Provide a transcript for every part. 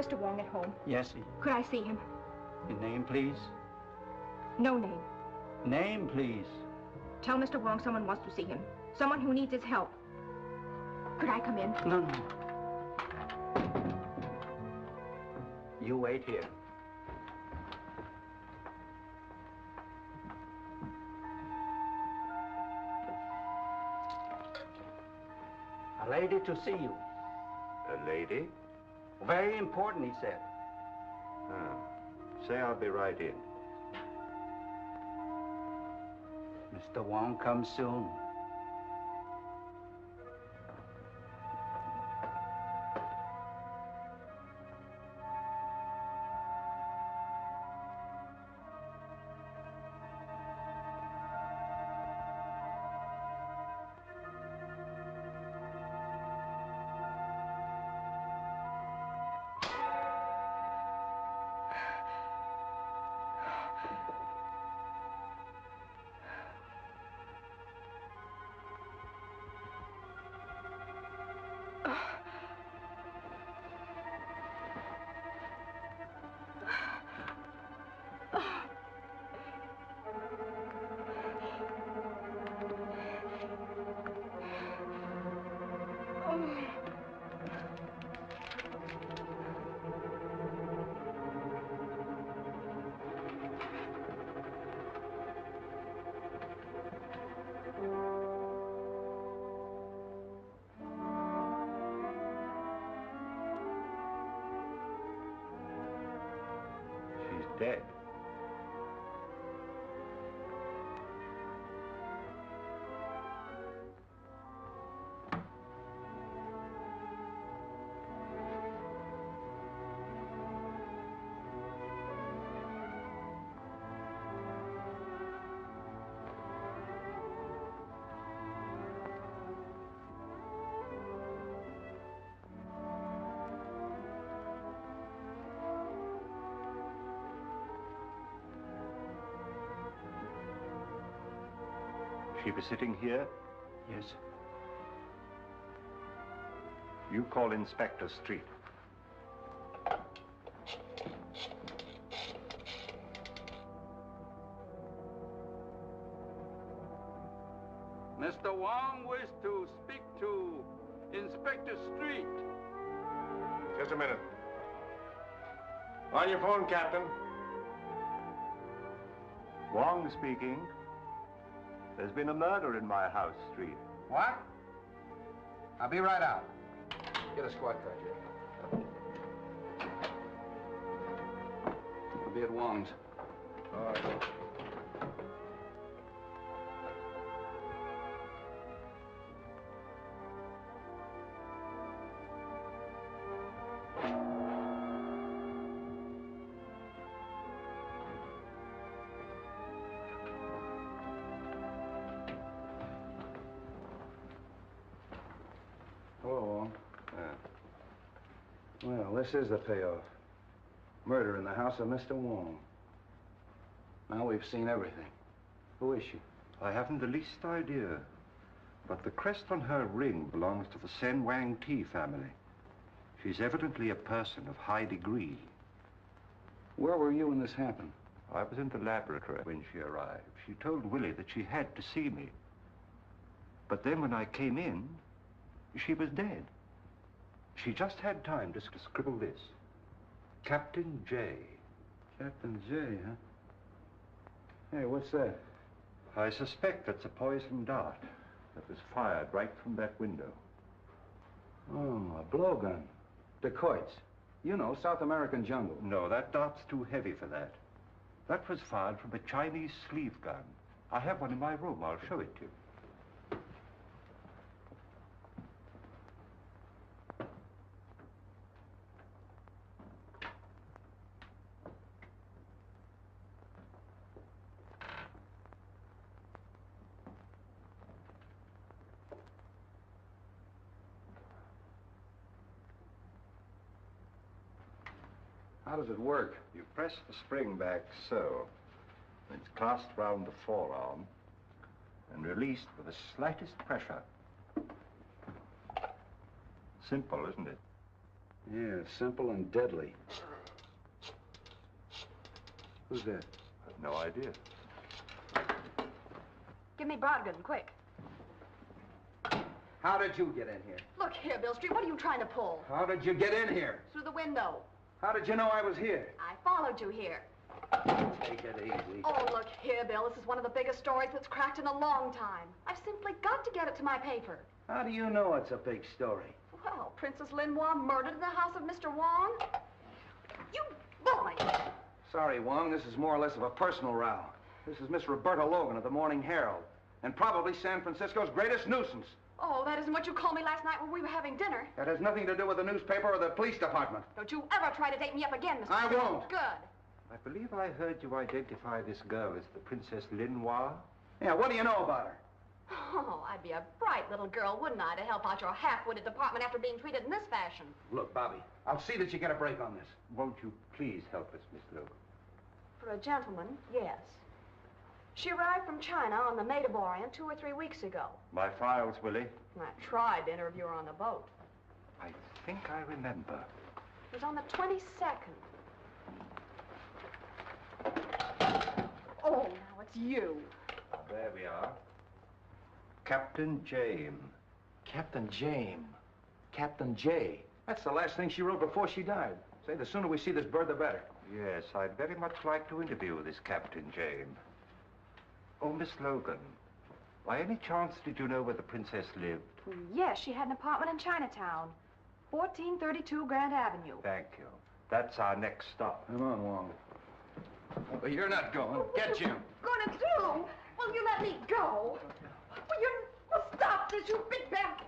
Mr. Wong at home? Yes. Could I see him? Your name, please? No name. Name, please. Tell Mr. Wong someone wants to see him. Someone who needs his help. Could I come in? No, no. You wait here. A lady to see you. A lady? Very important, he said. Say I'll be right in. Mr. Wong comes soon. Dead. She be sitting here? Yes. You call Inspector Street. Mr. Wong wishes to speak to Inspector Street. Just a minute. On your phone, Captain. Wong speaking. There's been a murder in my house, Street. What? I'll be right out. Get a squad car, Jake. I'll be at Wong's. All right. Well, this is the payoff. Murder in the house of Mr. Wong. Now we've seen everything. Who is she? I haven't the least idea. But the crest on her ring belongs to the Sen Wang Ti family. She's evidently a person of high degree. Where were you when this happened? I was in the laboratory when she arrived. She told Willie that she had to see me. But then when I came in, she was dead. She just had time to scribble this. Captain J. Captain J, huh? Hey, what's that? I suspect that's a poison dart that was fired right from that window. Oh, a blowgun. Dacoits. You know, South American jungle. No, that dart's too heavy for that. That was fired from a Chinese sleeve gun. I have one in my room. I'll show it to you. How does it work? You press the spring back so. It's clasped round the forearm and released with the slightest pressure. Simple, isn't it? Yeah, simple and deadly. Who's that? I've no idea. Give me Brodgan, quick. How did you get in here? Look here, Bill Street, what are you trying to pull? How did you get in here? Through the window. How did you know I was here? I followed you here. Take it easy. Oh, look here, Bill. This is one of the biggest stories that's cracked in a long time. I've simply got to get it to my paper. How do you know it's a big story? Well, Princess Linois murdered in the house of Mr. Wong. You bully! Sorry, Wong, this is more or less of a personal row. This is Miss Roberta Logan of the Morning Herald, and probably San Francisco's greatest nuisance. Oh, that isn't what you called me last night when we were having dinner. That has nothing to do with the newspaper or the police department. Don't you ever try to date me up again, Mr. I Street. won't. Good. I believe I heard you identify this girl as the Princess Linois. Yeah, what do you know about her? Oh, I'd be a bright little girl, wouldn't I, to help out your half-witted department after being treated in this fashion. Look, Bobby, I'll see that you get a break on this. Won't you please help us, Miss Logan? For a gentleman, yes. She arrived from China on the Maid of Orient 2 or 3 weeks ago. My files, Willie. I tried to interview her on the boat. I think I remember. It was on the 22nd. Oh, now it's you. There we are. Captain James. Captain James. Captain J. That's the last thing she wrote before she died. Say, the sooner we see this bird, the better. Yes, I'd very much like to interview this Captain James. Oh, Miss Logan, by any chance did you know where the princess lived? Yes, she had an apartment in Chinatown. 1432 Grand Avenue. Thank you. That's our next stop. Come on, Wong. Well, you're not going. Get Jim. Gonna do? Will you let me go? Well, stop this, you big bad.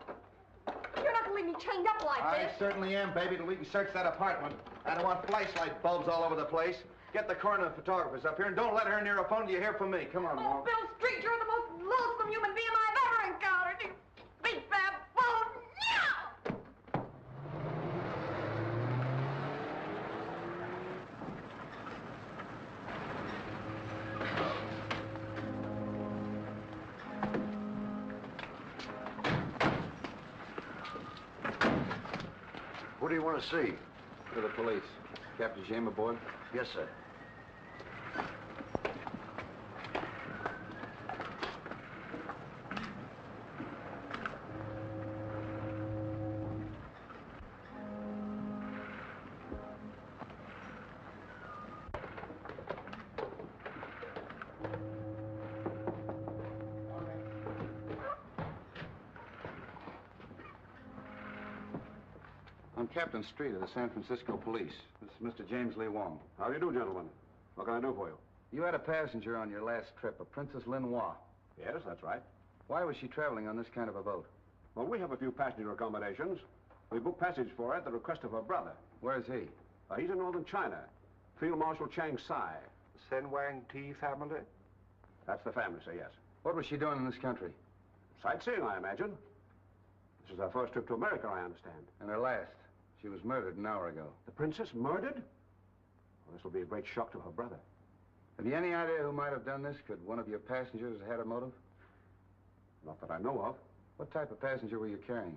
You're not going to leave me chained up like I this. certainly am, baby, till we can search that apartment. I don't want flashlight bulbs all over the place. Get the coroner and photographers up here, and don't let her near a phone till you hear from me. Come on, Oh, Wong. Bill Street, you're the most loathsome human being I've ever encountered. You big bad bone. Yeah! What do you want to see? To the police. Captain James aboard? Yes, sir. I'm Captain Street of the San Francisco Police. This is Mr. James Lee Wong. How do you do, gentlemen? What can I do for you? You had a passenger on your last trip, a Princess Linois. Yes, that's right. Why was she traveling on this kind of a boat? Well, we have a few passenger accommodations. We booked passage for her at the request of her brother. Where's he? He's in northern China. Field Marshal Chang Sai. Sen Wang Ti family? That's the family, sir, yes. What was she doing in this country? Sightseeing, I imagine. This is her first trip to America, I understand. And her last. She was murdered an hour ago. The princess murdered? Well, this will be a great shock to her brother. Have you any idea who might have done this? Could one of your passengers have had a motive? Not that I know of. What type of passenger were you carrying?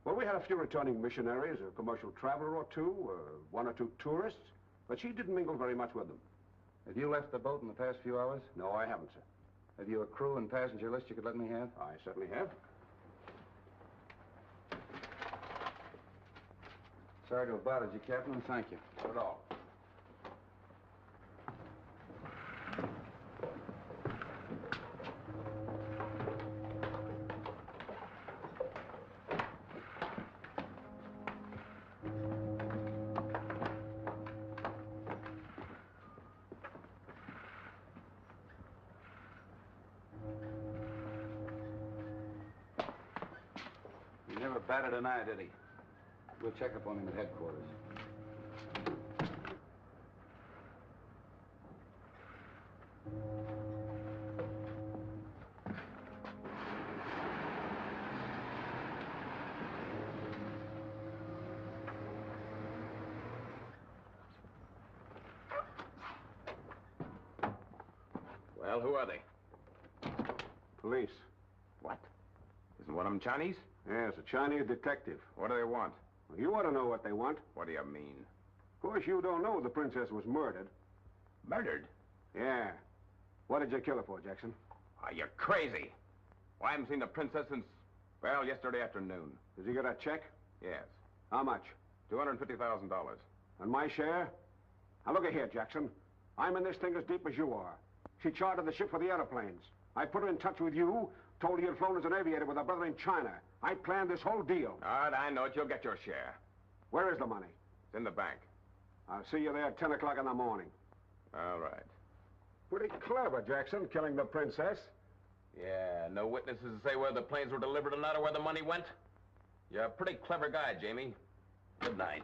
Well, we had a few returning missionaries, a commercial traveler or two, one or two tourists, but she didn't mingle very much with them. Have you left the boat in the past few hours? No, I haven't, sir. Have you a crew and passenger list you could let me have? I certainly have. Sorry to have bothered you, Captain, and thank you. Not at all. He never batted an eye, did he? We'll check up on him at headquarters. Well, who are they? Police. What? Isn't one of them Chinese? Yes, a Chinese detective. What do they want? You ought to know what they want. What do you mean? Of course, you don't know the princess was murdered. Murdered? Yeah. What did you kill her for, Jackson? Are you crazy? Well, I haven't seen the princess since, well, yesterday afternoon. Did you get a check? Yes. How much? $250,000. And my share? Now, look here, Jackson. I'm in this thing as deep as you are. She chartered the ship for the airplanes. I put her in touch with you, told her you'd flown as an aviator with a brother in China. I planned this whole deal. All right, I know it. You'll get your share. Where is the money? It's in the bank. I'll see you there at 10 o'clock in the morning. All right. Pretty clever, Jackson, killing the princess. Yeah, no witnesses to say whether the planes were delivered or not, or where the money went? You're a pretty clever guy, Jamie. Good night.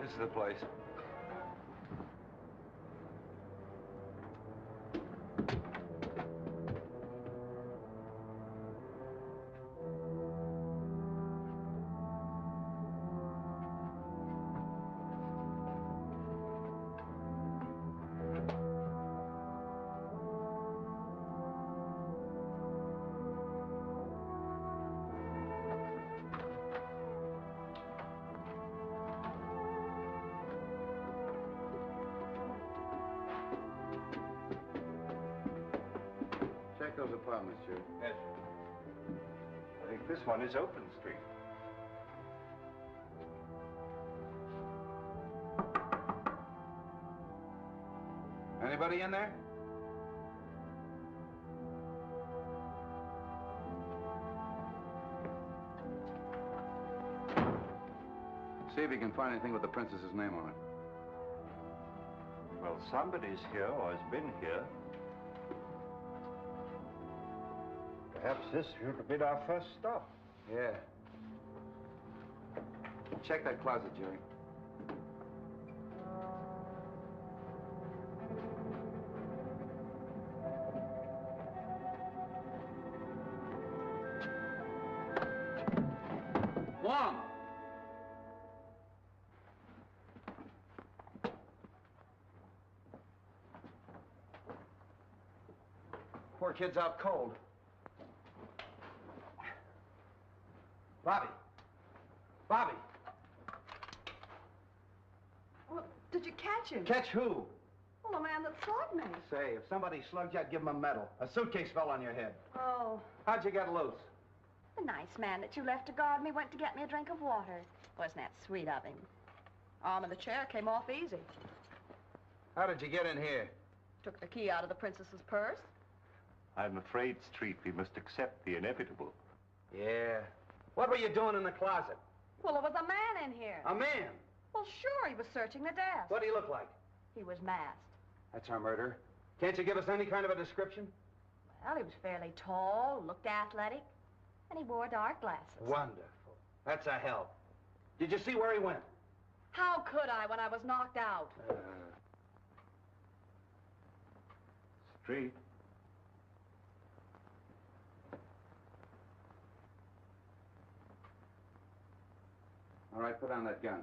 This is the place. Check those apartments, Jerry. Yes. I think this one is Open Street. Anybody in there? See if you can find anything with the princess's name on it. Well, somebody's here or has been here. Perhaps this should have been our first stop. Yeah. Check that closet, Jerry. Wong! Poor kid's out cold. Bobby! Bobby! Well, did you catch him? Catch who? Well, the man that slugged me. Say, if somebody slugged you, I'd give him a medal. A suitcase fell on your head. Oh, How'd you get loose? the nice man that you left to guard me went to get me a drink of water. Wasn't that sweet of him? Arm of the chair came off easy. How did you get in here? Took the key out of the princess's purse. I'm afraid, Street, we must accept the inevitable. Yeah. What were you doing in the closet? Well, there was a man in here. A man? Well, sure, he was searching the desk. What did he look like? He was masked. That's our murderer. Can't you give us any kind of a description? Well, he was fairly tall, looked athletic, and he wore dark glasses. Wonderful. That's a help. Did you see where he went? How could I when I was knocked out? Street. All right, put down that gun.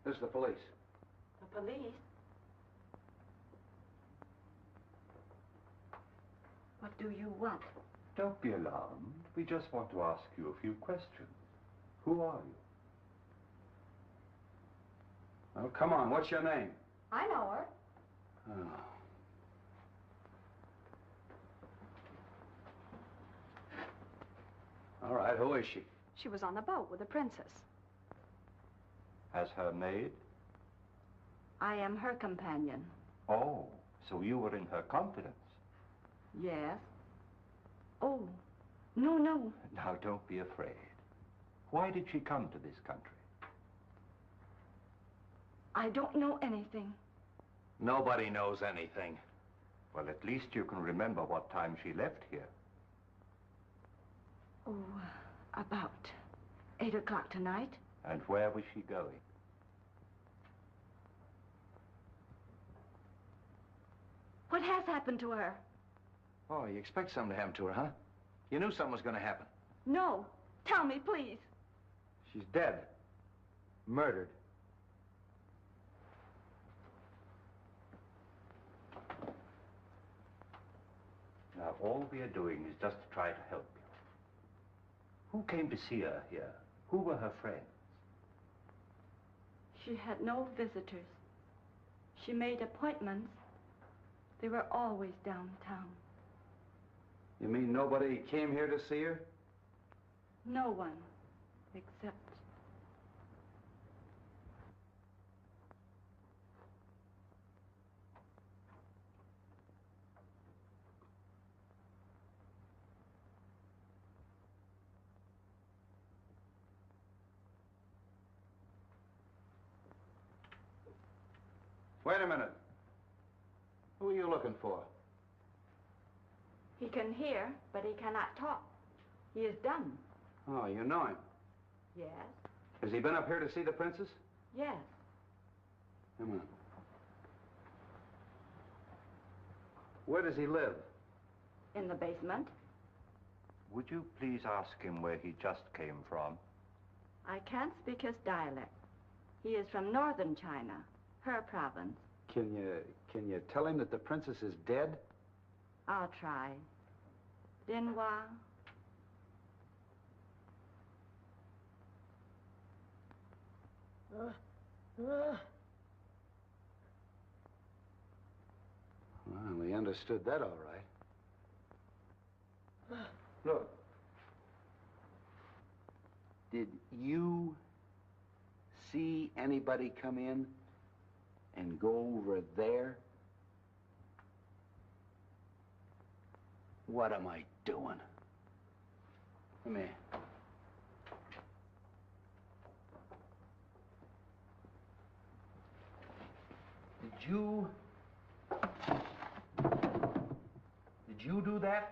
This is the police. The police? What do you want? Don't be alarmed. We just want to ask you a few questions. Who are you? Oh, come on. What's your name? I know her. Oh. All right, who is she? She was on the boat with the princess. As her maid? I am her companion. Oh, so you were in her confidence. Yes. Oh, no, no. Now, don't be afraid. Why did she come to this country? I don't know anything. Nobody knows anything. Well, at least you can remember what time she left here. Oh, about 8 o'clock tonight. And where was she going? What has happened to her? Oh, you expect something to happen to her, huh? You knew something was going to happen. No. Tell me, please. She's dead. Murdered. Now, all we are doing is just to try to help you. Who came to see her here? Who were her friends? She had no visitors. She made appointments. They were always downtown. You mean nobody came here to see her? No one, except... Wait a minute. Who are you looking for? He can hear, but he cannot talk. He is dumb. Oh, you know him. Yes? Has he been up here to see the princess? Yes. Come on. Where does he live? In the basement. Would you please ask him where he just came from? I can't speak his dialect. He is from northern China, her province. Can you tell him that the princess is dead? I'll try. Dinhua. Well, he understood that all right. Look. Did you see anybody come in and go over there? What am I doing? Come here. Did you do that?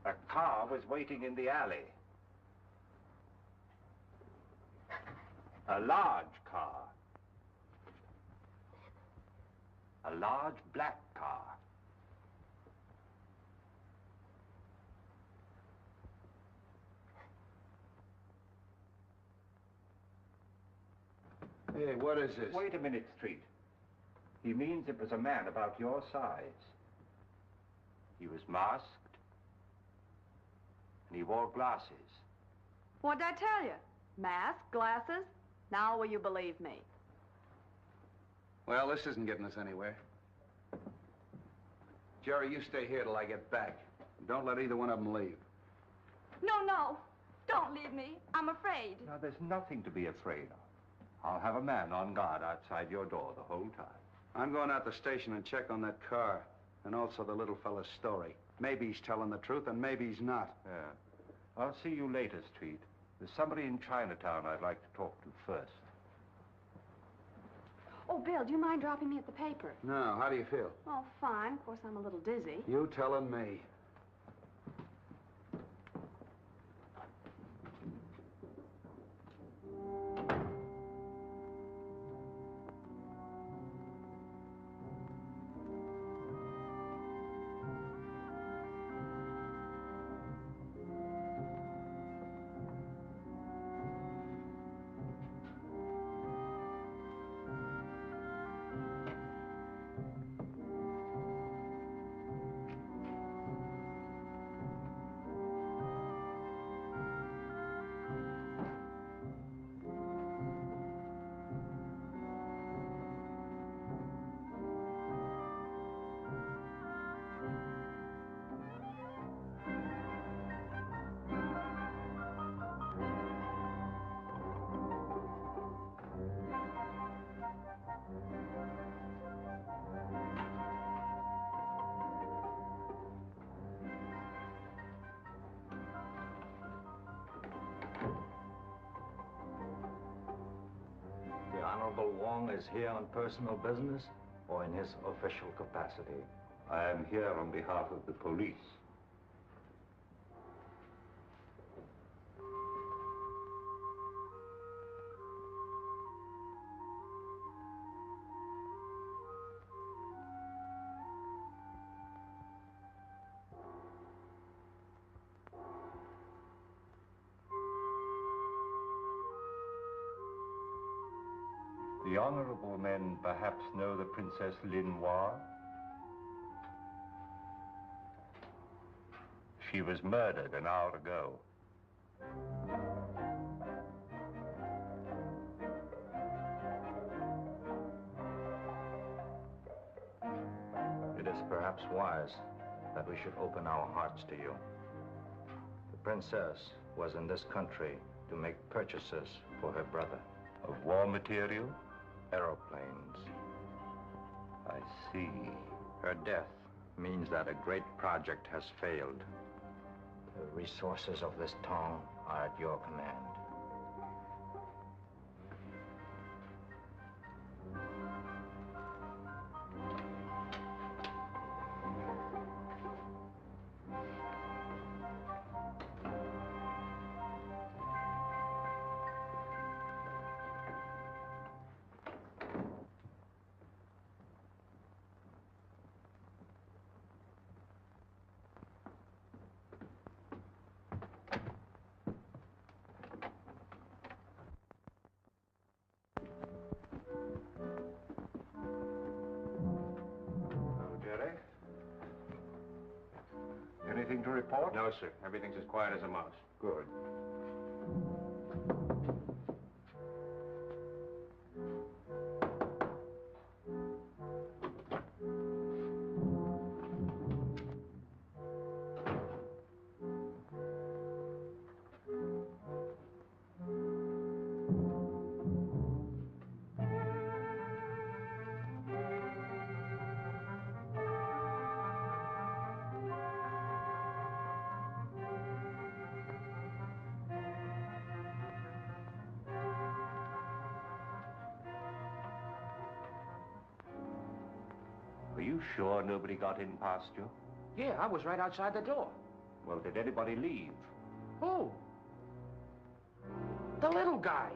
A car was waiting in the alley. A large car. A large black car. Hey, what is this? Wait a minute, Street. He means it was a man about your size. He was masked, and he wore glasses. What'd I tell you? Mask, glasses? Now will you believe me? Well, this isn't getting us anywhere. Jerry, you stay here till I get back. Don't let either one of them leave. No. Don't leave me. I'm afraid. Now, there's nothing to be afraid of. I'll have a man on guard outside your door the whole time. I'm going out the station and check on that car, and also the little fella's story. Maybe he's telling the truth, and maybe he's not. Yeah. I'll see you later, Street. There's somebody in Chinatown I'd like to talk to first. Oh, Bill, do you mind dropping me at the paper? No, how do you feel? Oh, fine. Of course, I'm a little dizzy. You telling me. The Honorable Wong is here on personal business or in his official capacity? I am here on behalf of the police. The honorable men perhaps know the Princess Linois? She was murdered an hour ago. It is perhaps wise that we should open our hearts to you. The princess was in this country to make purchases for her brother. Of war material? Aeroplanes. I see. Her death means that a great project has failed. The resources of this town are at your command. Jerry? Anything to report? No, sir. Everything's as quiet as a mouse. Good. Are you sure nobody got in past you? Yeah, I was right outside the door. Well, did anybody leave? Who? The little guy.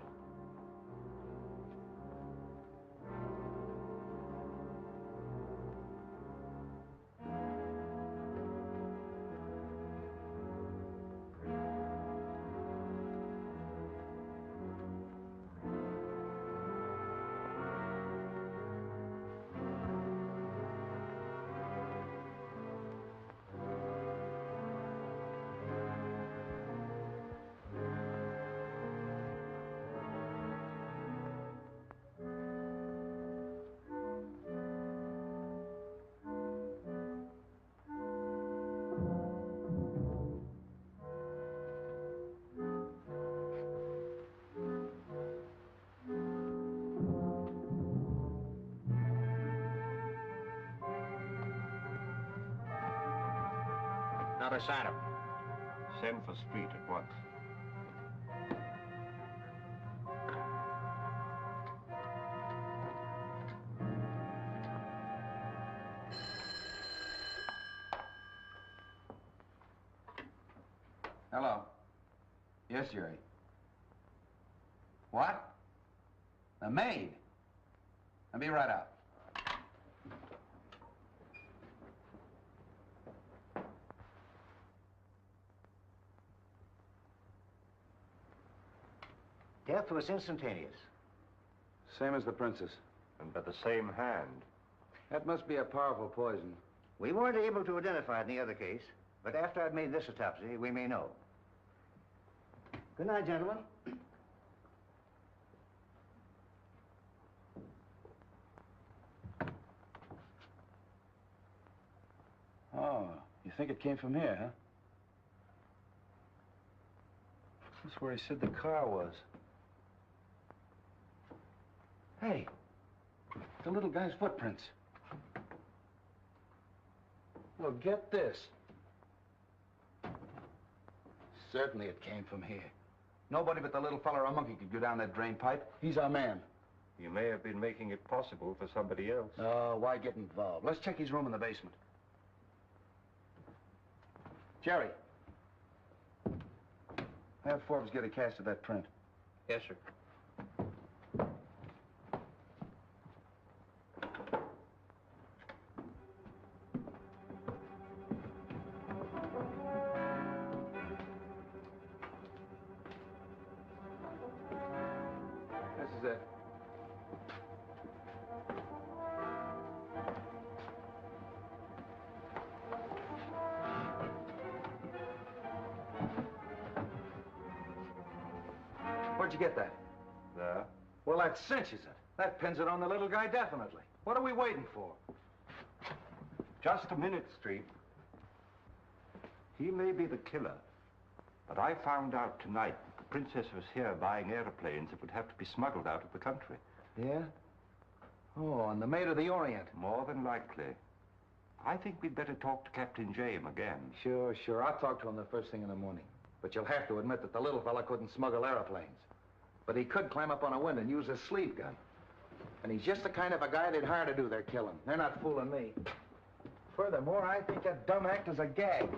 Not a sign of him. Send for Street at once. Hello. Yes, Jerry. What? The maid? I'll be right out. Death was instantaneous. Same as the princess. And by the same hand. That must be a powerful poison. We weren't able to identify it in the other case, but after I've made this autopsy, we may know. Good night, gentlemen. Oh, you think it came from here, huh? That's where he said the car was. Hey, the little guy's footprints. Well, get this. Certainly it came from here. Nobody but the little fella or a monkey could go down that drain pipe. He's our man. You may have been making it possible for somebody else. Oh, why get involved? Let's check his room in the basement. Jerry. Have Forbes get a cast of that print. Yes, sir. This is it. Where'd you get that? There. Well, that cinches it. That pins it on the little guy definitely. What are we waiting for? Just a minute, Street. He may be the killer, but I found out tonight that the princess was here buying airplanes that would have to be smuggled out of the country. Yeah? Oh, and the Maid of the Orient. More than likely. I think we'd better talk to Captain James again. Sure, sure. I'll talk to him the first thing in the morning. But you'll have to admit that the little fella couldn't smuggle airplanes. But he could climb up on a window and use his sleeve gun. And he's just the kind of a guy they'd hire to do their killing. They're not fooling me. Furthermore, I think that dumb act is a gag.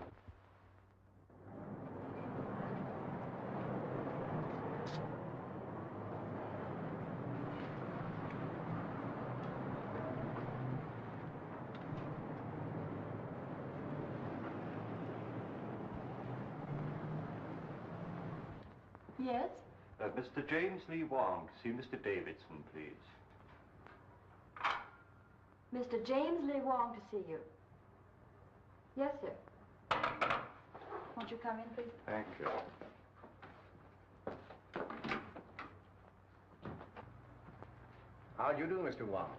Yes? Mr. James Lee Wong, see Mr. Davidson, please. Mr. James Lee Wong to see you. Yes, sir. Won't you come in, please? Thank you. How do you do, Mr. Wong?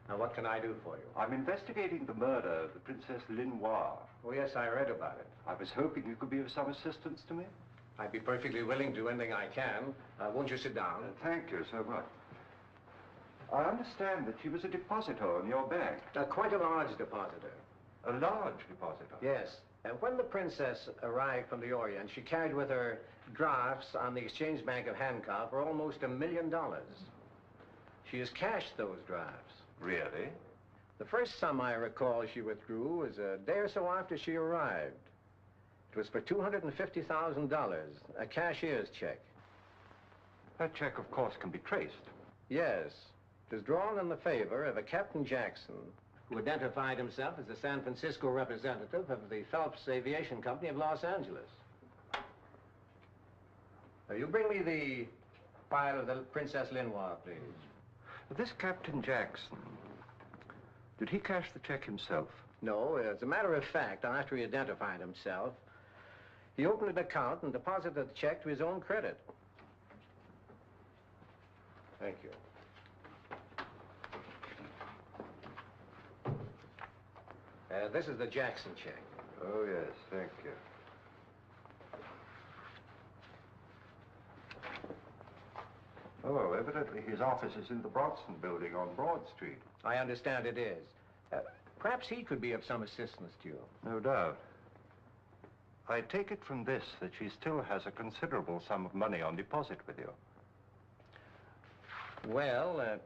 Now, what can I do for you? I'm investigating the murder of the Princess Linois. Oh, yes, I read about it. I was hoping you could be of some assistance to me. I'd be perfectly willing to do anything I can. Won't you sit down? Thank you so much. I understand that she was a depositor in your bank. Quite a large depositor. A large depositor? Yes. When the princess arrived from the Orient, she carried with her drafts on the Exchange Bank of Hancock for almost $1 million. She has cashed those drafts. Really? The first sum I recall she withdrew was a day or so after she arrived. It was for $250,000, a cashier's check. That check, of course, can be traced. Yes. It was drawn in the favor of a Captain Jackson, who identified himself as the San Francisco representative of the Phelps Aviation Company of Los Angeles. Now, you bring me the file of the Princess Linois, please. This Captain Jackson, did he cash the check himself? No, as a matter of fact, after he identified himself, he opened an account and deposited the check to his own credit. Thank you. This is the Jackson check. Oh, yes, thank you. Oh, evidently his office is in the Bronson building on Broad Street. I understand it is. Perhaps he could be of some assistance to you. No doubt. I take it from this that she still has a considerable sum of money on deposit with you. Well,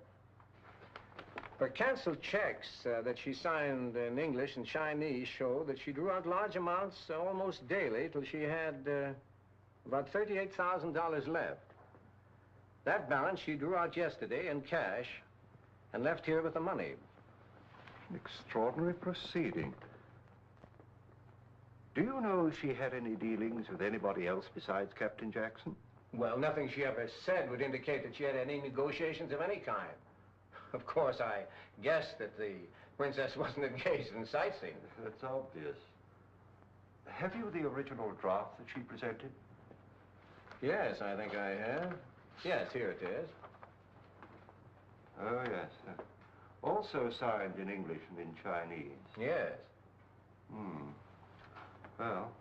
her canceled checks that she signed in English and Chinese show that she drew out large amounts almost daily till she had about $38,000 left. That balance she drew out yesterday in cash and left here with the money. An extraordinary proceeding. Do you know if she had any dealings with anybody else besides Captain Jackson? Well, nothing she ever said would indicate that she had any negotiations of any kind. Of course, I guessed that the princess wasn't engaged in sightseeing. That's obvious. Have you the original draft that she presented? Yes, I think I have. Yes, here it is. Oh, yes. Also signed in English and in Chinese. Yes. Well,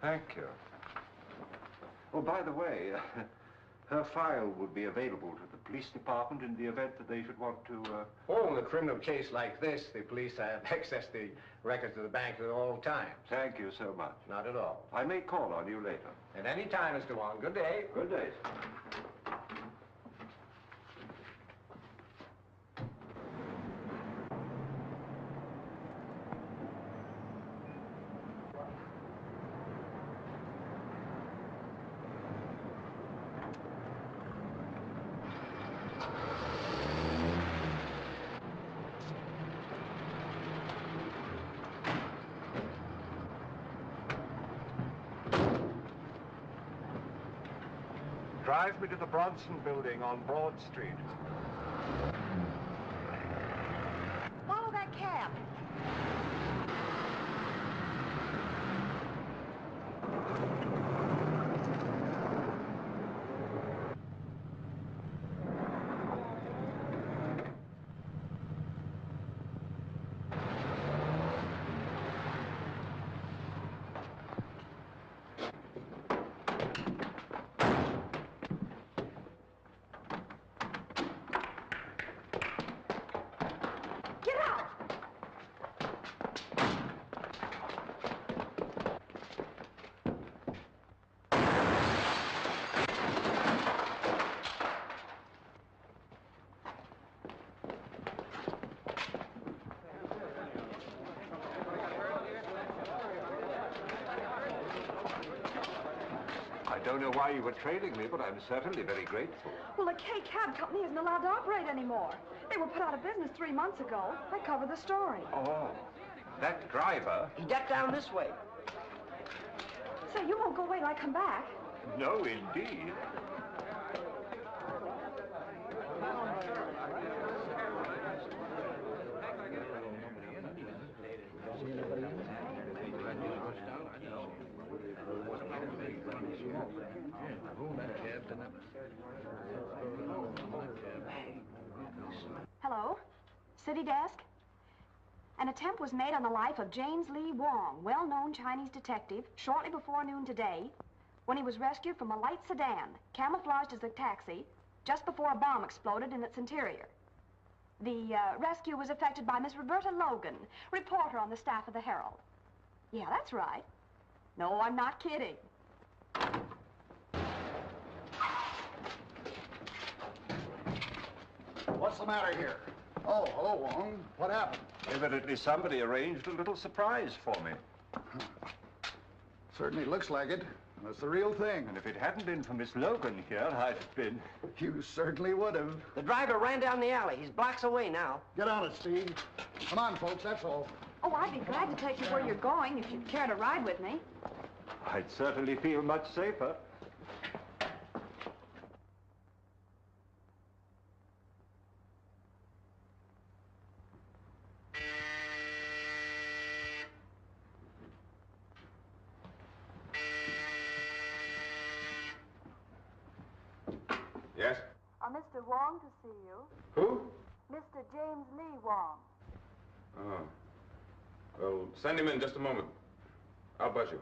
thank you. Oh, by the way, her file would be available to the police department in the event that they should want to, Oh, in a criminal case like this, the police have access to the records of the bank at all times. Thank you so much. Not at all. I may call on you later. At any time, Mr. Wong. Good day. Good day, sir. Drive me to the Bronson Building on Broad Street. Follow that cab. Get out! I don't know why you were trailing me, but I'm certainly very grateful. Well, the K Cab Company isn't allowed to operate anymore. They were put out of business 3 months ago. I covered the story. Oh, that driver? He ducked down this way. Say, you won't go away till I come back. No, indeed. Hello? City desk? An attempt was made on the life of James Lee Wong, well-known Chinese detective, shortly before noon today, when he was rescued from a light sedan, camouflaged as a taxi, just before a bomb exploded in its interior. The rescue was effected by Miss Roberta Logan, reporter on the staff of the Herald. Yeah, that's right. No, I'm not kidding. What's the matter here? Oh, hello, Wong. What happened? Evidently somebody arranged a little surprise for me. Certainly looks like it. That's the real thing. And if it hadn't been for Miss Logan here, I'd have been... You certainly would have. The driver ran down the alley. He's blocks away now. Get on it, Steve. Come on, folks, that's all. Oh, I'd be glad to take you where you're going if you'd care to ride with me. I'd certainly feel much safer. Yes? Mr. Wong to see you. Who? Mr. James Lee Wong. Oh. Well, send him in just a moment. I'll buzz you.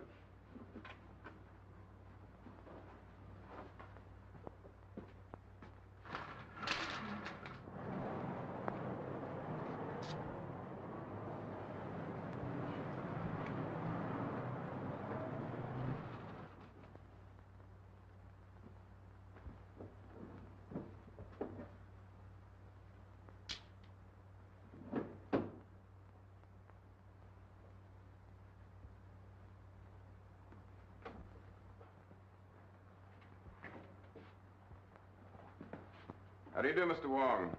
How do you do, Mr. Wong?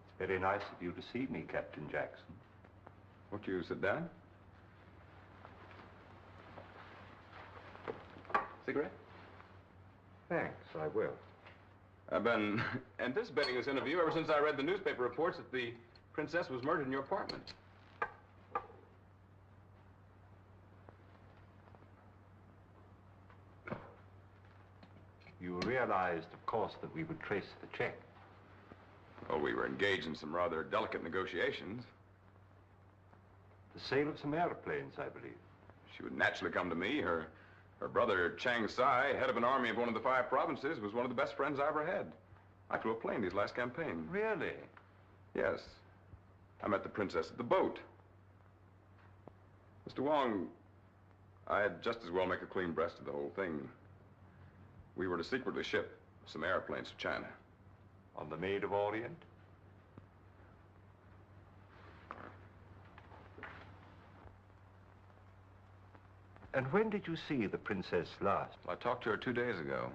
It's very nice of you to see me, Captain Jackson. Won't you sit down? Cigarette? Thanks, I will. I've been anticipating this interview ever since I read the newspaper reports that the princess was murdered in your apartment. You realized, of course, that we would trace the check. Well, we were engaged in some rather delicate negotiations. The sale of some airplanes, I believe. She would naturally come to me. Her brother, Chang Sai, head of an army of one of the 5 provinces, was one of the best friends I ever had. I flew a plane his last campaign. Really? Yes. I met the princess at the boat. Mr. Wong, I'd just as well make a clean breast of the whole thing. We were to secretly ship some airplanes to China. On the Maid of Orient? And when did you see the princess last? Well, I talked to her 2 days ago.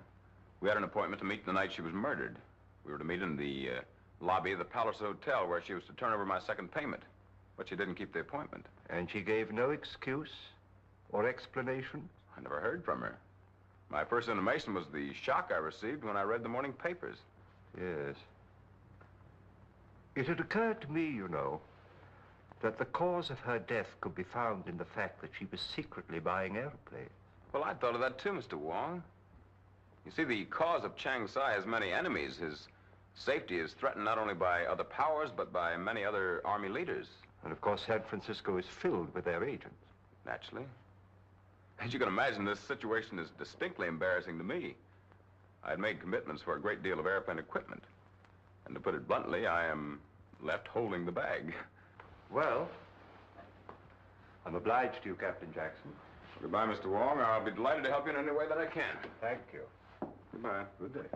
We had an appointment to meet the night she was murdered. We were to meet in the lobby of the Palace Hotel where she was to turn over my second payment. But she didn't keep the appointment. And she gave no excuse or explanation? I never heard from her. My first intimation was the shock I received when I read the morning papers. Yes. It had occurred to me, you know, that the cause of her death could be found in the fact that she was secretly buying airplanes. Well, I thought of that too, Mr. Wong. You see, the cause of Chang Sai has many enemies. His safety is threatened not only by other powers, but by many other army leaders. And of course, San Francisco is filled with their agents. Naturally. As you can imagine, this situation is distinctly embarrassing to me. I had made commitments for a great deal of airplane equipment. And to put it bluntly, I am left holding the bag. Well, I'm obliged to you, Captain Jackson. Goodbye, Mr. Wong. I'll be delighted to help you in any way that I can. Thank you. Goodbye. Good day.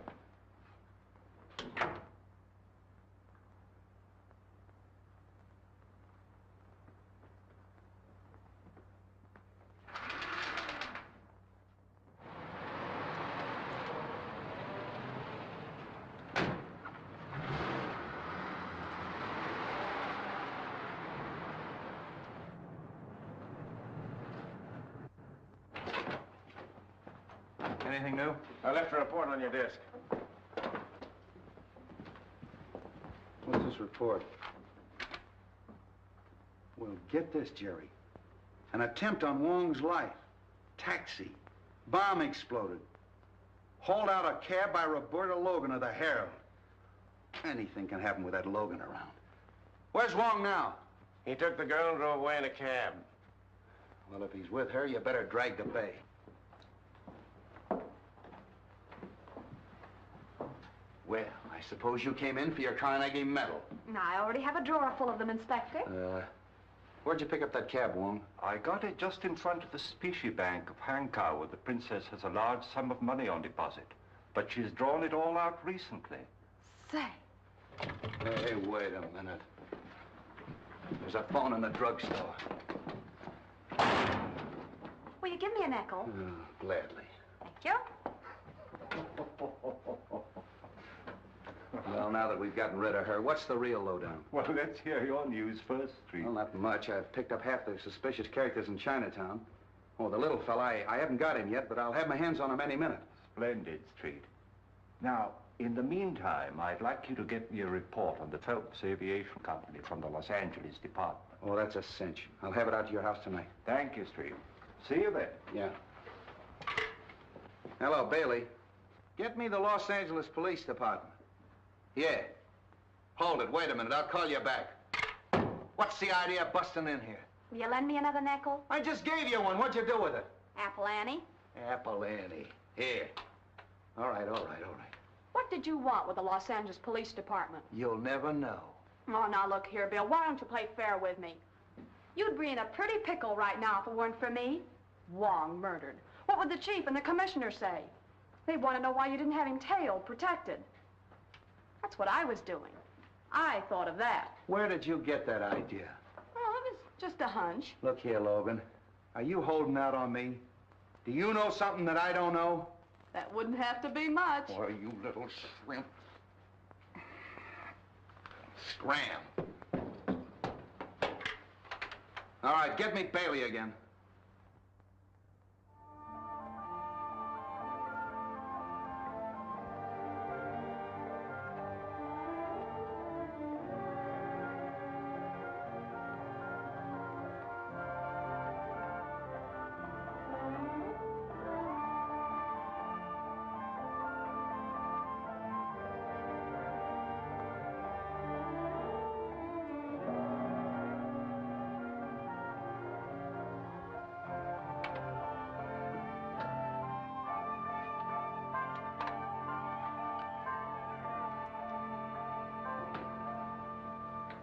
Anything new? I left a report on your desk. What's this report? Well, get this, Jerry. An attempt on Wong's life. Taxi. Bomb exploded. Hauled out a cab by Roberta Logan of the Herald. Anything can happen with that Logan around. Where's Wong now? He took the girl and drove away in a cab. Well, if he's with her, you better drag the bay. Well, I suppose you came in for your Carnegie Medal. I already have a drawer full of them, Inspector. Where'd you pick up that cab, Wong? I got it just in front of the Specie Bank of Hankow, where the princess has a large sum of money on deposit. But she's drawn it all out recently. Say. Hey, wait a minute. There's a phone in the drugstore. Will you give me a nickel? Gladly. Thank you. Well, now that we've gotten rid of her, what's the real lowdown? Well, let's hear your news first, Street. Well, not much. I've picked up half the suspicious characters in Chinatown. Oh, the little fella, I haven't got him yet, but I'll have my hands on him any minute. Splendid, Street. Now, in the meantime, I'd like you to get me a report on the Phelps Aviation Company from the Los Angeles department. Oh, that's a cinch. I'll have it out to your house tonight. Thank you, Street. See you then. Yeah. Hello, Bailey. Get me the Los Angeles Police Department. Yeah. Hold it. Wait a minute. I'll call you back. What's the idea of busting in here? Will you lend me another nickel? I just gave you one. What'd you do with it? Apple Annie? Apple Annie. Here. All right. What did you want with the Los Angeles Police Department? You'll never know. Oh, now look here, Bill. Why don't you play fair with me? You'd be in a pretty pickle right now if it weren't for me. Wong murdered. What would the chief and the commissioner say? They'd want to know why you didn't have him tailed, protected. That's what I was doing. I thought of that. Where did you get that idea? Well, it was just a hunch. Look here, Logan. Are you holding out on me? Do you know something that I don't know? That wouldn't have to be much. Boy, you little shrimp. Scram. All right, get me Bailey again.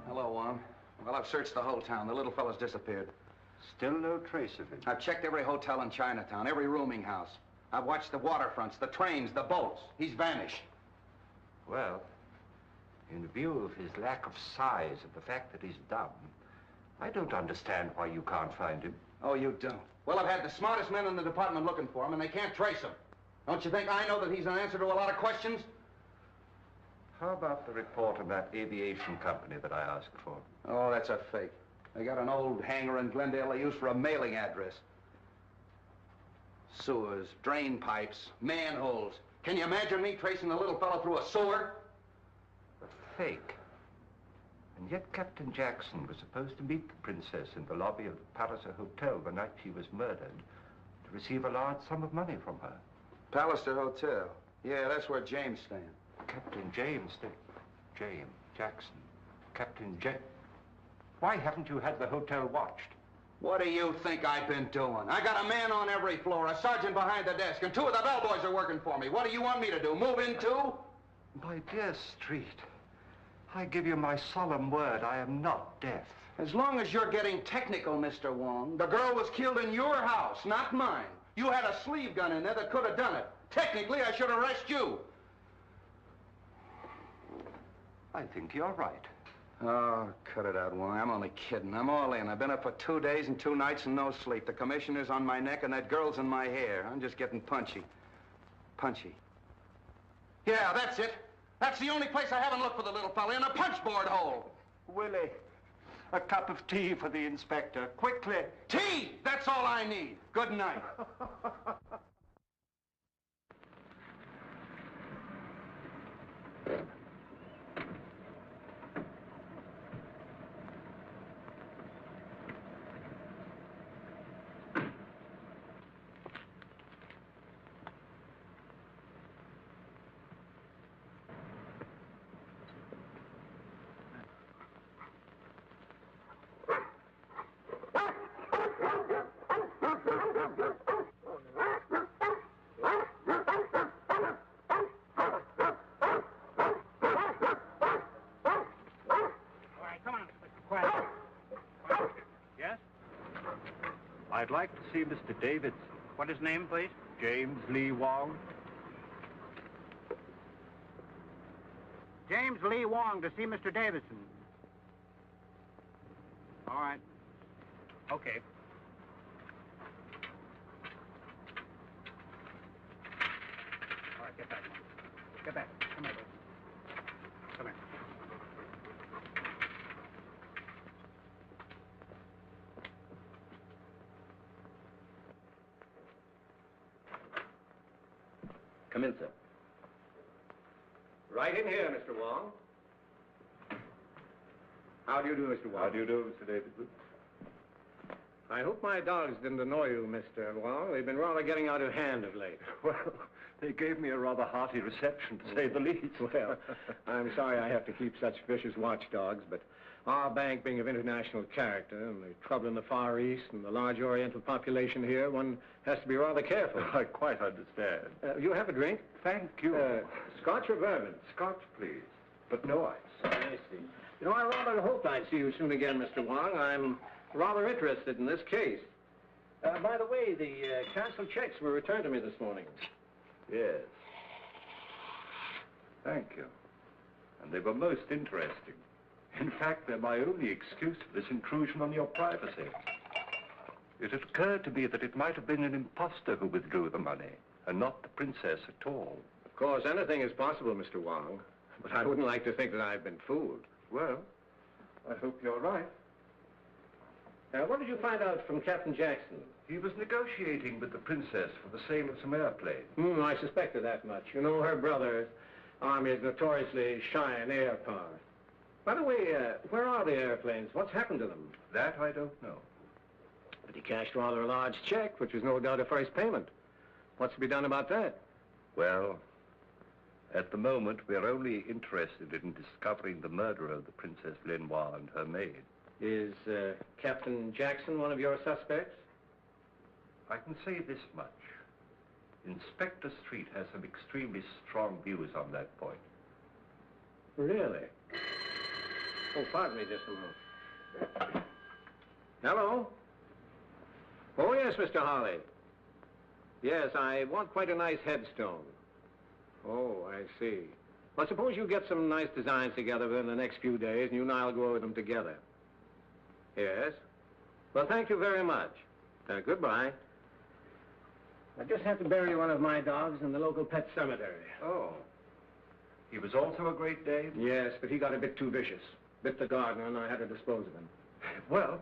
Hello, Wong. Well, I've searched the whole town. The little fella's disappeared. Still no trace of him. I've checked every hotel in Chinatown, every rooming house. I've watched the waterfronts, the trains, the boats. He's vanished. Well, in view of his lack of size and the fact that he's dumb, I don't understand why you can't find him. Oh, you don't? Well, I've had the smartest men in the department looking for him, and they can't trace him. Don't you think I know that he's an answer to a lot of questions? How about the report on that aviation company that I asked for? Oh, that's a fake. They got an old hangar in Glendale they use for a mailing address. Sewers, drain pipes, manholes. Can you imagine me tracing the little fellow through a sewer? A fake. And yet Captain Jackson was supposed to meet the princess in the lobby of the Palliser Hotel the night she was murdered to receive a large sum of money from her. Palliser Hotel. Yeah, that's where James stands. Captain James, James Jackson. Captain Why haven't you had the hotel watched? What do you think I've been doing? I got a man on every floor, a sergeant behind the desk, and 2 of the bellboys are working for me. What do you want me to do, move in too? My dear Street, I give you my solemn word, I am not deaf. As long as you're getting technical, Mr. Wong, the girl was killed in your house, not mine. You had a sleeve gun in there that could have done it. Technically, I should arrest you. I think you're right. Oh, cut it out, Wong. I'm only kidding. I'm all in. I've been up for 2 days and 2 nights and no sleep. The commissioner's on my neck and that girl's in my hair. I'm just getting punchy. Punchy. Yeah, that's it. That's the only place I haven't looked for the little fella, in a punchboard hole. Willie, a cup of tea for the inspector, quickly. Tea! That's all I need. Good night. I'd like to see Mr. Davidson. What is his name, please? James Lee Wong. James Lee Wong to see Mr. Davidson. All right. Okay. All right, get back. Get back. Come here, buddy. Come here. Come in, sir. Right in here, Mr. Wong. How do you do, Mr. Wong? How do you do, Mr. Davidson? I hope my dogs didn't annoy you, Mr. Wong. They've been rather getting out of hand of late. Well, they gave me a rather hearty reception, to say the least. Well, I'm sorry I have to keep such vicious watchdogs, but our bank being of international character and the trouble in the Far East and the large Oriental population here, one has to be rather careful. I quite understand. You have a drink? Thank you. Scotch or bourbon? Scotch, please, but no ice. I see. You know, I rather hoped I'd see you soon again, Mr. Wong. I'm rather interested in this case. By the way, the canceled checks were returned to me this morning. Yes. Thank you. And they were most interesting. In fact, they're my only excuse for this intrusion on your privacy. It had occurred to me that it might have been an imposter who withdrew the money, and not the princess at all. Of course, anything is possible, Mr. Wong. But I wouldn't like to think that I've been fooled. Well, I hope you're right. What did you find out from Captain Jackson? He was negotiating with the princess for the sale of some airplanes. I suspected that much. You know, her brother's army is notoriously shy in air power. By the way, where are the airplanes? What's happened to them? That I don't know. But he cashed rather a large check, which was no doubt a first payment. What's to be done about that? Well, at the moment, we're only interested in discovering the murderer of the Princess Lenoir and her maid. Is Captain Jackson one of your suspects? I can say this much. Inspector Street has some extremely strong views on that point. Really? Oh, pardon me just a moment. Hello? Oh, yes, Mr. Holly. Yes, I want quite a nice headstone. Oh, I see. Well, suppose you get some nice designs together within the next few days, and you and I'll go over them together. Yes? Well, thank you very much. Goodbye. I just have to bury one of my dogs in the local pet cemetery. Oh. He was also a great Dane? Yes, but he got a bit too vicious. Bit the gardener, and I had to dispose of him. Well,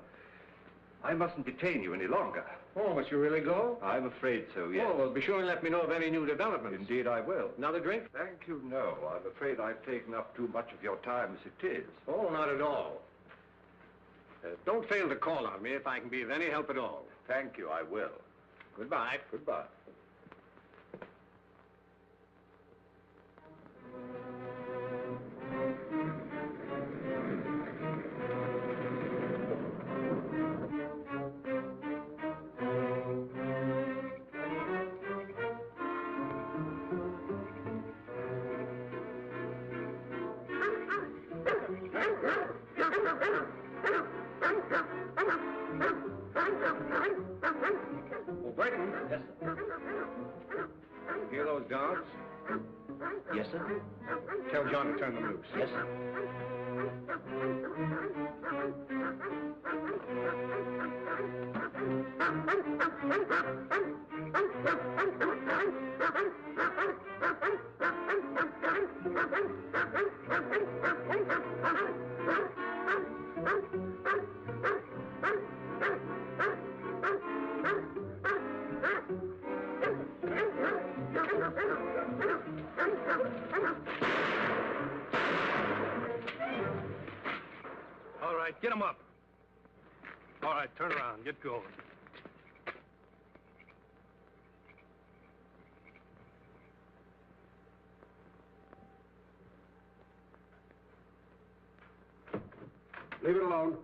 I mustn't detain you any longer. Oh, must you really go? I'm afraid so, yes. Oh, well, be sure and let me know of any new developments. Indeed, I will. Another drink? Thank you, no. I'm afraid I've taken up too much of your time as it is. Oh, not at all. Don't fail to call on me if I can be of any help at all. Thank you, I will. Goodbye. Goodbye. Oh, Burton. Yes, sir. Hear those dogs? Yes, sir. Tell John to turn them loose. Yes, sir. All right, get him up. All right, turn around, get going. Leave it alone.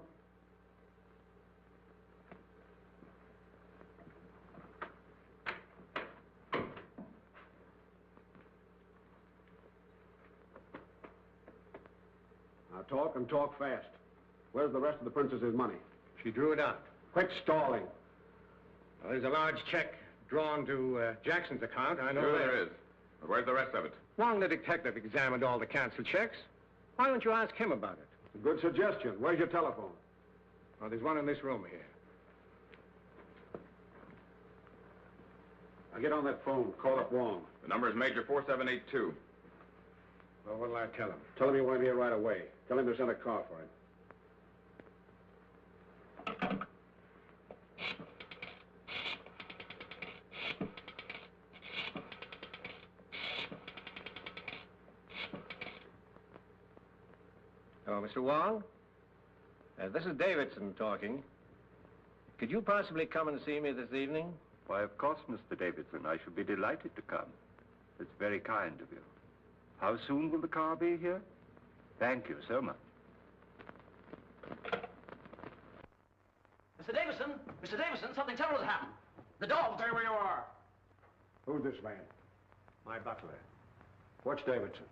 Now talk and talk fast. Where's the rest of the princess's money? She drew it out. Quit stalling. Well, there's a large check drawn to Jackson's account. I know Sure that. there is. But where's the rest of it? Wong, the detective, examined all the canceled checks. Why don't you ask him about it? It's a good suggestion. Where's your telephone? Well, there's one in this room here. Now get on that phone. Call up Wong. The number is Major 4782. Well, what'll I tell him? Tell him you want him here right away. Tell him to send a car for him. Oh, Mr. Wong? This is Davidson talking. Could you possibly come and see me this evening? Why, of course, Mr. Davidson. I should be delighted to come. It's very kind of you. How soon will the car be here? Thank you so much. Mr. Davison! Mr. Davison, something terrible has happened. The dog... Stay where you are. Who's this man? My butler. What's Davidson?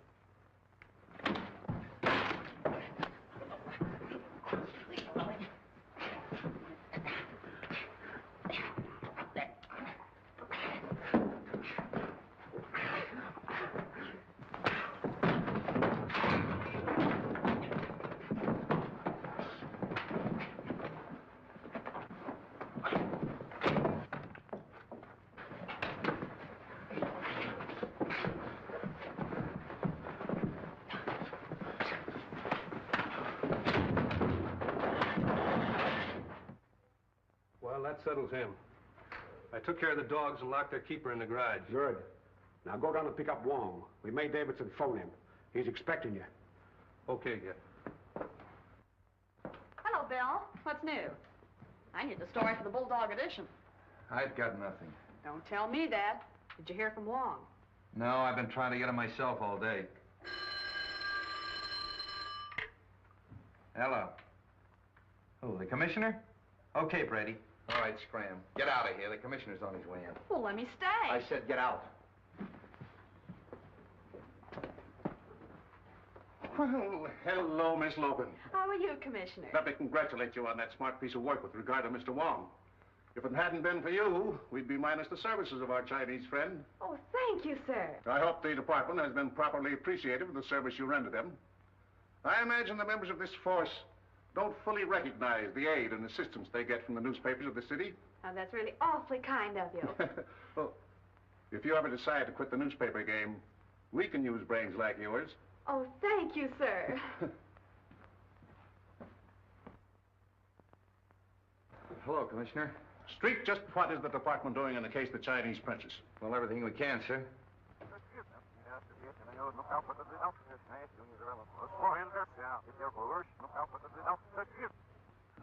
That settles him. I took care of the dogs and locked their keeper in the garage. Good. Now go down and pick up Wong. We made Davidson phone him. He's expecting you. Okay, yeah. Hello, Bill. What's new? I need the story for the Bulldog edition. I've got nothing. Don't tell me that. Did you hear from Wong? No, I've been trying to get him myself all day. Hello. Who, the commissioner? Okay, Brady. All right, scram. Get out of here. The commissioner's on his way in. Well, let me stay. I said get out. Well, hello, Miss Logan. How are you, Commissioner? Let me congratulate you on that smart piece of work with regard to Mr. Wong. If it hadn't been for you, we'd be minus the services of our Chinese friend. Oh, thank you, sir. I hope the department has been properly appreciative of the service you rendered them. I imagine the members of this force don't fully recognize the aid and assistance they get from the newspapers of the city. Oh, that's really awfully kind of you. Well, if you ever decide to quit the newspaper game, we can use brains like yours. Oh, thank you, sir. Hello, Commissioner. Street, just what is the department doing in the case of the Chinese princess? Well, everything we can, sir.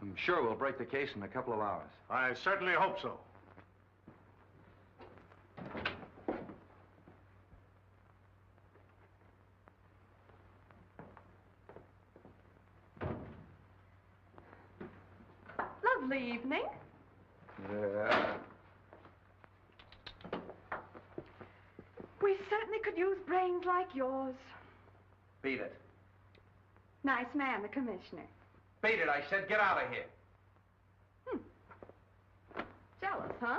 I'm sure we'll break the case in a couple of hours. I certainly hope so. Lovely evening. Yeah. We certainly could use brains like yours. Beat it. Nice man, the commissioner. Beat it, I said. Get out of here. Jealous, huh?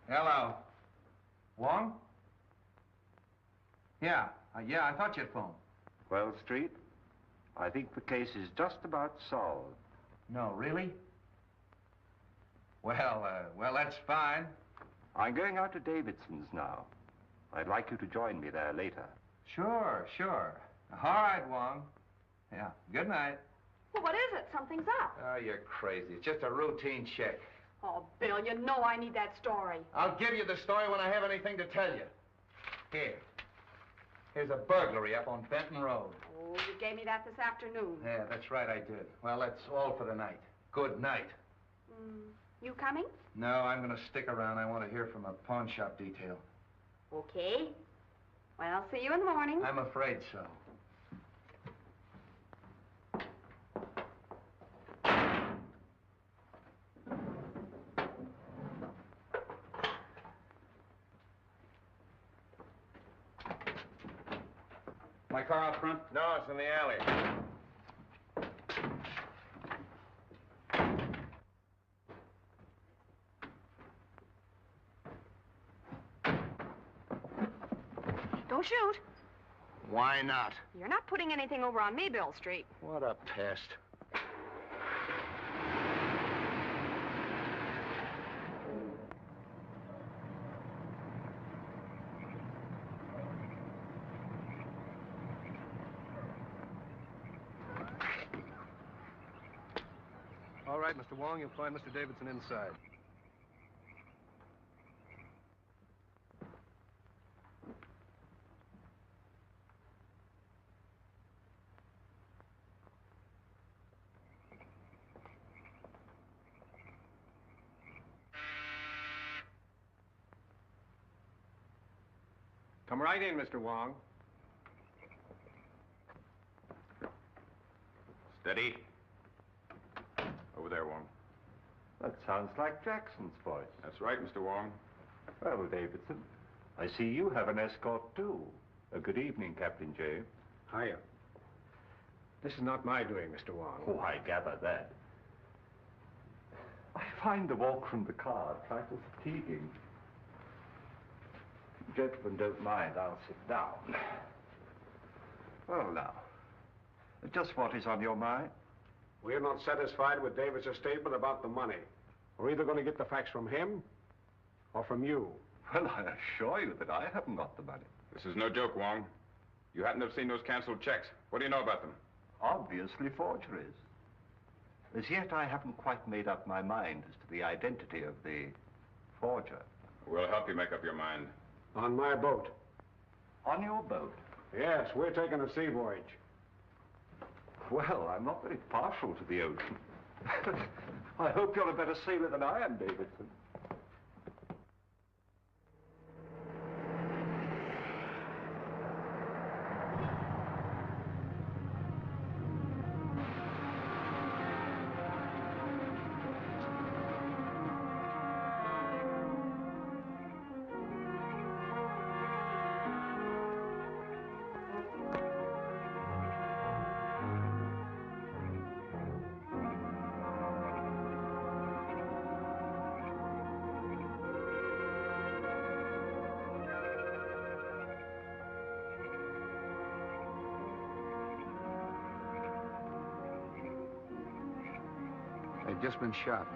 Hello. Wong? Yeah, I thought you'd phone. Well, Street, I think the case is just about solved. No, really? Well, that's fine. I'm going out to Davidson's now. I'd like you to join me there later. Sure. All right, Wong. Yeah, good night. Well, what is it? Something's up. Oh, you're crazy. It's just a routine check. Oh, Bill, you know I need that story. I'll give you the story when I have anything to tell you. Here's a burglary up on Benton Road. Oh, you gave me that this afternoon. Yeah, that's right, I did. Well, that's all for the night. Good night. You coming? No, I'm going to stick around. I want to hear from a pawn shop detail. Okay. Well, I'll see you in the morning. I'm afraid so. My car out front? No, it's in the alley. Don't shoot. Why not? You're not putting anything over on me, Bill Street. What a pest. All right, Mr. Wong, you'll find Mr. Davidson inside. Come right in, Mr. Wong. Steady. Over there, Wong. That sounds like Jackson's voice. That's right, Mr. Wong. Well, Davidson, I see you have an escort, too. Good evening, Captain James. Hiya. This is not my doing, Mr. Wong. Oh, I gather that. I find the walk from the car a trifle fatiguing. Gentlemen don't mind, I'll sit down. Well, now, just what is on your mind? We're not satisfied with David's statement about the money. We're either going to get the facts from him or from you. Well, I assure you that I haven't got the money. This is no joke, Wong. You happen to have seen those canceled checks. What do you know about them? Obviously forgeries. As yet, I haven't quite made up my mind as to the identity of the forger. We'll help you make up your mind. On my boat. On your boat? Yes, we're taking a sea voyage. Well, I'm not very partial to the ocean. I hope you're a better sailor than I am, Davidson. They've just been shot.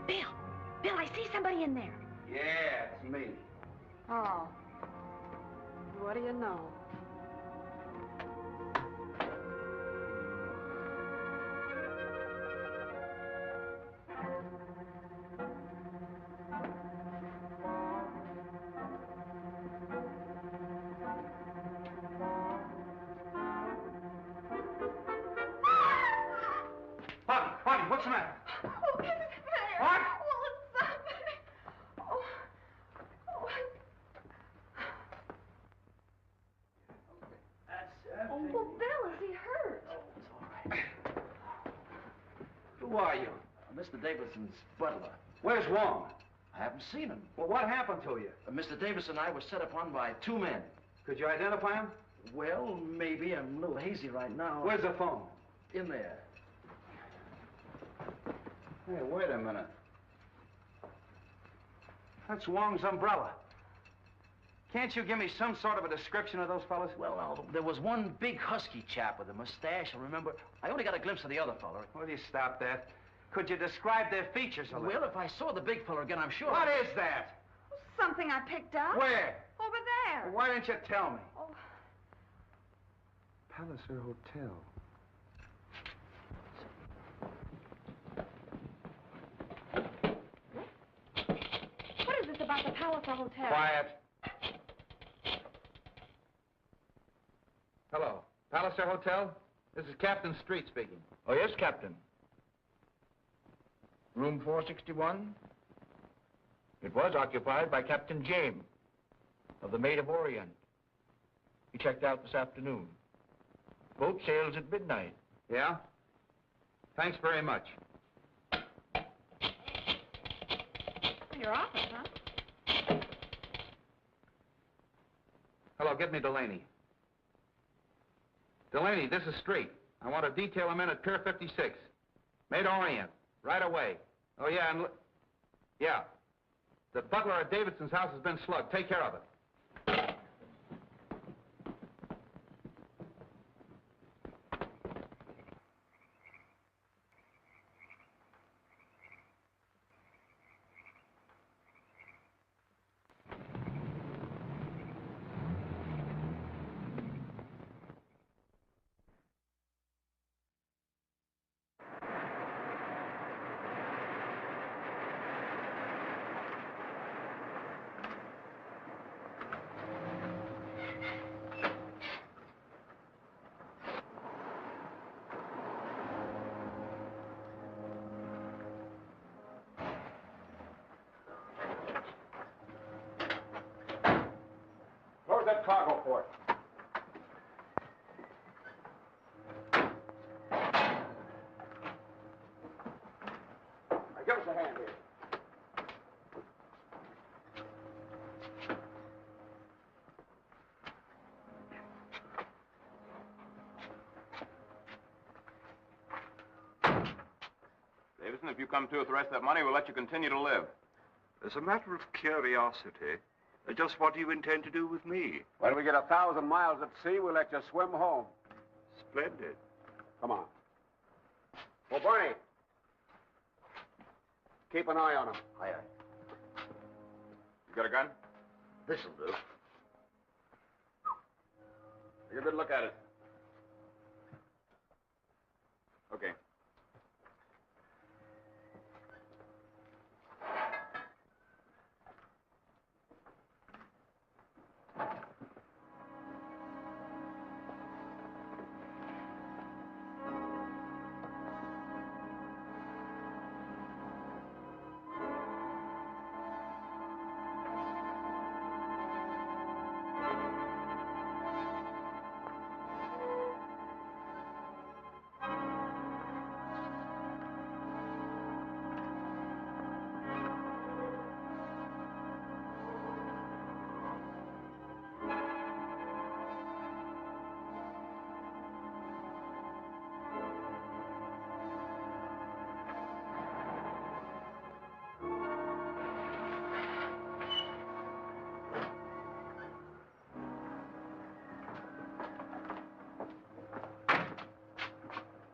Bill, I see somebody in there. Yeah, it's me. Oh. What do you know? Bonnie, what's the matter? Oh, is it there? What? Well, it's something. Oh. Oh, well, Bill, is he hurt? Who are you? Mr. Davidson's butler. Where's Wong? I haven't seen him. Well, what happened to you? Mr. Davidson and I were set upon by two men. Could you identify him? Well, maybe. I'm a little hazy right now. Where's the phone? In there. Hey, wait a minute. That's Wong's umbrella. Can't you give me some sort of a description of those fellas? Well, now, there was one big husky chap with a mustache, I remember. I only got a glimpse of the other fella. Will you stop that? Could you describe their features a little? Well, if I saw the big fella again, I'm sure... What is that? Something I picked up. Where? Over there. Well, why didn't you tell me? Oh. Palliser Hotel. What is this about the Palliser Hotel? Quiet. Hello. Palliser Hotel? This is Captain Street speaking. Oh, yes, Captain. Room 461? It was occupied by Captain James of the Maid of Orient. He checked out this afternoon. Boat sails at midnight. Yeah? Thanks very much. Your office, huh? Hello, get me Delaney. Delaney, this is Street. I want to detail him in at Pier 56. Maid Orient. Right away. Oh, yeah, and... Yeah. The butler at Davidson's house has been slugged. Take care of it. Close that cargo port. Now, give us a hand here. Davidson, if you come to with the rest of that money, we'll let you continue to live. As a matter of curiosity, just what do you intend to do with me? When we get 1,000 miles at sea, we'll let you swim home. Splendid. Come on. Oh, Barney. Keep an eye on him. Aye, aye. You got a gun? This'll do. Take a good look at it. Okay.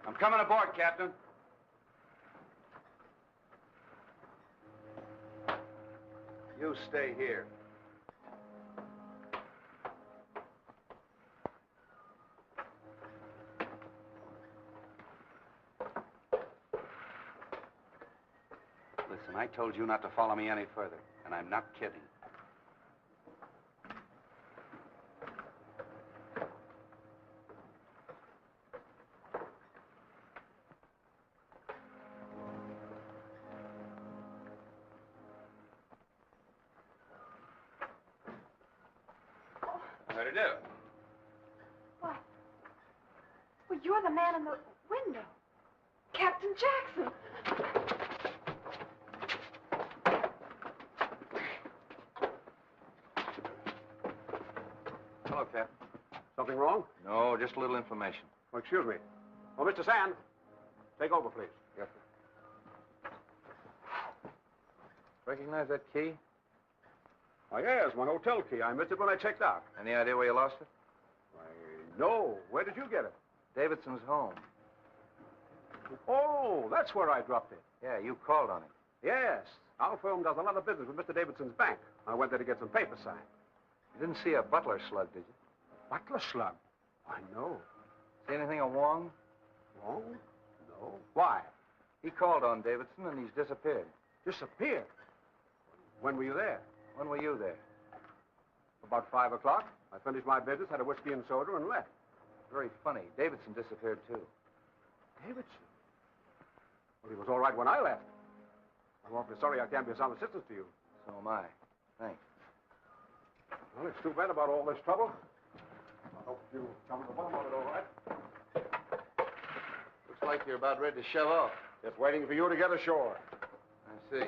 I'm coming aboard, Captain. You stay here. Listen, I told you not to follow me any further, and I'm not kidding. How'd it do? What? Well, you're the man in the window. Captain Jackson. Hello, Captain. Something wrong? No, just a little information. Oh, excuse me. Oh, Mr. Sand, take over, please. Yes, sir. Recognize that key? Oh, yes, my hotel key. I missed it when I checked out. Any idea where you lost it? Why, no. Where did you get it? Davidson's home. Oh, that's where I dropped it. Yeah, you called on it. Yes. Our firm does a lot of business with Mr. Davidson's bank. I went there to get some papers signed. You didn't see a butler slug, did you? Butler slug? I know. See anything of Wong? Wong? No. Why? He called on Davidson, and he's disappeared. Disappeared? When were you there? When were you there? About 5 o'clock. I finished my business, had a whiskey and soda, and left. Very funny. Davidson disappeared, too. Davidson? Well, he was all right when I left. I'm awfully sorry I can't be of some assistance to you. So am I. Thanks. Well, it's too bad about all this trouble. I hope you come to the bottom of it all right. Looks like you're about ready to shove off. Just waiting for you to get ashore. I see.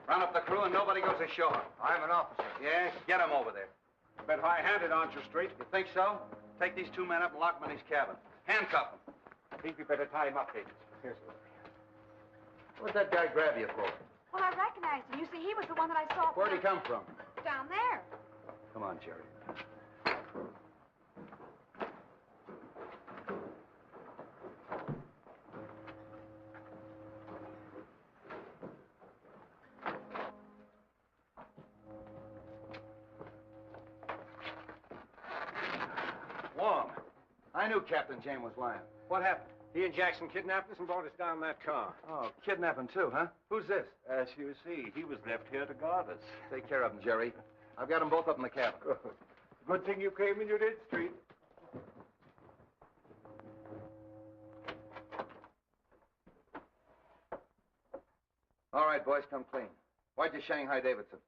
Round up the crew and nobody goes ashore. I'm an officer. Yeah? Get him over there. A bit high-handed, aren't you, Street? You think so? Take these two men up and lock them in his cabin. Handcuff them. I think we better tie him up, Davis. Here's the... What'd that guy grab you for? Well, I recognized him. You see, he was the one that I saw. Where'd he come from? Down there. Come on, Jerry. Wong, I knew Captain James was lying. What happened? He and Jackson kidnapped us and brought us down in that car. Oh, kidnapping too, huh? Who's this? As you see, he was left here to guard us. Take care of them, Jerry. I've got them both up in the cabin. Good. Good thing you came and you did, Street. All right, boys, come clean. Why'd you Shanghai Davidson?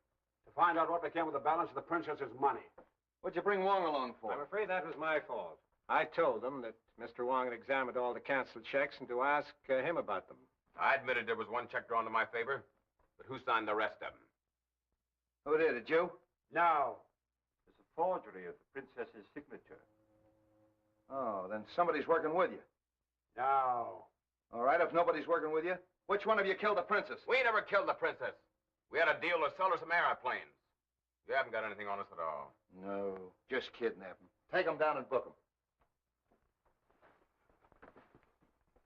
To find out what became of the balance of the princess's money. What'd you bring Wong along for? I'm afraid that was my fault. I told them that Mr. Wong had examined all the canceled checks and to ask him about them. I admitted there was one check drawn to my favor, but who signed the rest of them? Who did it, you? No. It's a forgery of the princess's signature. Oh, then somebody's working with you. No. All right, if nobody's working with you, which one of you killed the princess? We never killed the princess. We had a deal to sell her some airplanes. You haven't got anything on us at all. No, just kidnap them. Take them down and book them.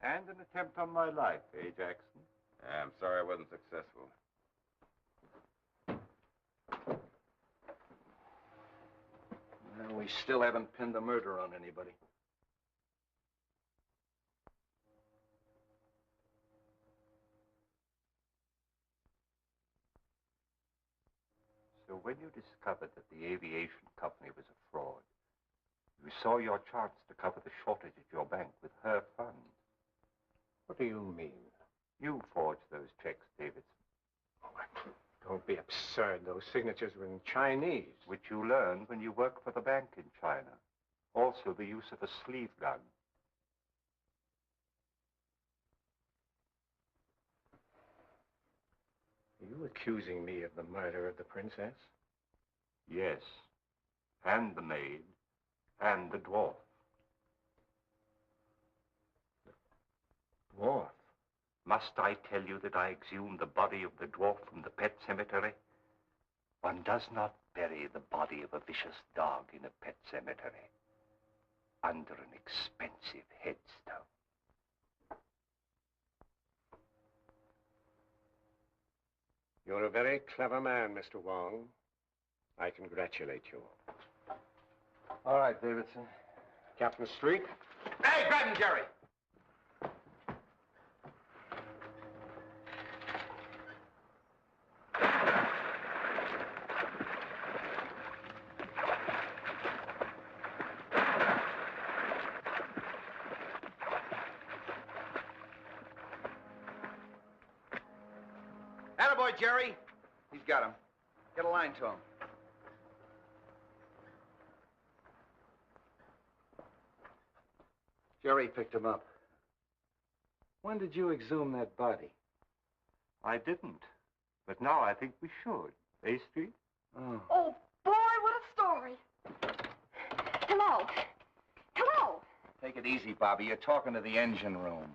And an attempt on my life, eh, Jackson? Yeah, I'm sorry I wasn't successful. Well, we still haven't pinned the murder on anybody. So when you discovered that the aviation company was a fraud, you saw your chance to cover the shortage at your bank with her funds. What do you mean? You forged those checks, Davidson. Don't be absurd. Those signatures were in Chinese. Which you learned when you worked for the bank in China. Also the use of a sleeve gun. Are you accusing me of the murder of the princess? Yes. And the maid. And the dwarf. Dwarf? Must I tell you that I exhumed the body of the dwarf from the pet cemetery? One does not bury the body of a vicious dog in a pet cemetery under an expensive headstone. You're a very clever man, Mr. Wong. I congratulate you. All right, Davidson. Captain Street? Hey, grab him, Jerry! Attaboy, Jerry. He's got him. Get a line to him. Jerry picked him up. When did you exhume that body? I didn't. But now I think we should. Eh, Street? Oh. Oh, boy, what a story. Hello. Hello. Take it easy, Bobby. You're talking to the engine room.